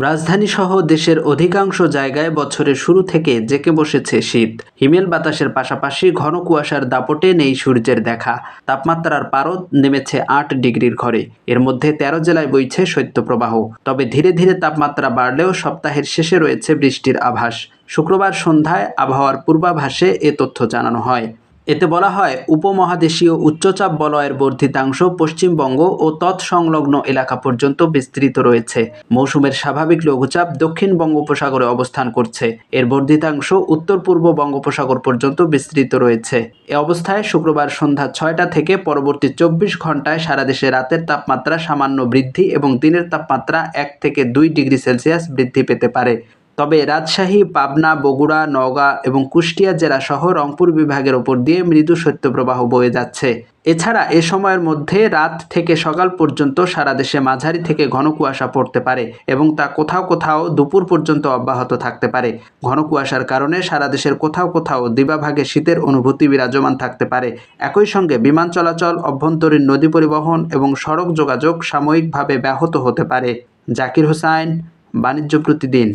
রাজধানীসহ দেশের অধিকাংশ জায়গায় বছরের শুরু থেকে জেঁকে বসেছে শীত। হিমেল বাতাসের পাশাপাশি ঘন কুয়াশার দাপটে নেই সূর্যের দেখা। তাপমাত্রার পারদ নেমেছে ৮ ডিগ্রির ঘরে। এর মধ্যে ১৩ জেলায় বইছে শৈত্যপ্রবাহ। তবে ধীরে ধীরে তাপমাত্রা বাড়লেও সপ্তাহের শেষে রয়েছে বৃষ্টির আভাস। শুক্রবার সন্ধ্যায় আবহাওয়ার পূর্বাভাসে এ তথ্য জানানো হয়। এতে বলা হয়, উপমহাদেশীয় উচ্চচাপ বলয়ের বর্ধিতাংশ পশ্চিমবঙ্গ ও তৎসংলগ্ন এলাকা পর্যন্ত বিস্তৃত রয়েছে। মৌসুমের স্বাভাবিক লঘুচাপ দক্ষিণ বঙ্গোপসাগরে অবস্থান করছে। এর বর্ধিতাংশ উত্তর পূর্ব বঙ্গোপসাগর পর্যন্ত বিস্তৃত রয়েছে। এ অবস্থায় শুক্রবার সন্ধ্যা ৬টা থেকে পরবর্তী ২৪ ঘন্টায় সারা দেশে রাতের তাপমাত্রা সামান্য বৃদ্ধি এবং দিনের তাপমাত্রা ১ থেকে ২ ডিগ্রি সেলসিয়াস বৃদ্ধি পেতে পারে। তবে রাজশাহী, পাবনা, বগুড়া, নওগাঁ এবং কুষ্টিয়া জেলা সহ রংপুর বিভাগের ওপর দিয়ে মৃদু শৈত্যপ্রবাহ বয়ে যাচ্ছে। এছাড়া এ সময়ের মধ্যে রাত থেকে সকাল পর্যন্ত সারা দেশে মাঝারি থেকে ঘন কুয়াশা পড়তে পারে এবং তা কোথাও কোথাও দুপুর পর্যন্ত অব্যাহত থাকতে পারে। ঘন কুয়াশার কারণে সারা দেশের কোথাও কোথাও দিবাভাগে শীতের অনুভূতি বিরাজমান থাকতে পারে। একই সঙ্গে বিমান চলাচল, অভ্যন্তরীণ নদী পরিবহন এবং সড়ক যোগাযোগ সাময়িকভাবে ব্যাহত হতে পারে। জাকির হোসাইন, বাণিজ্য প্রতিদিন।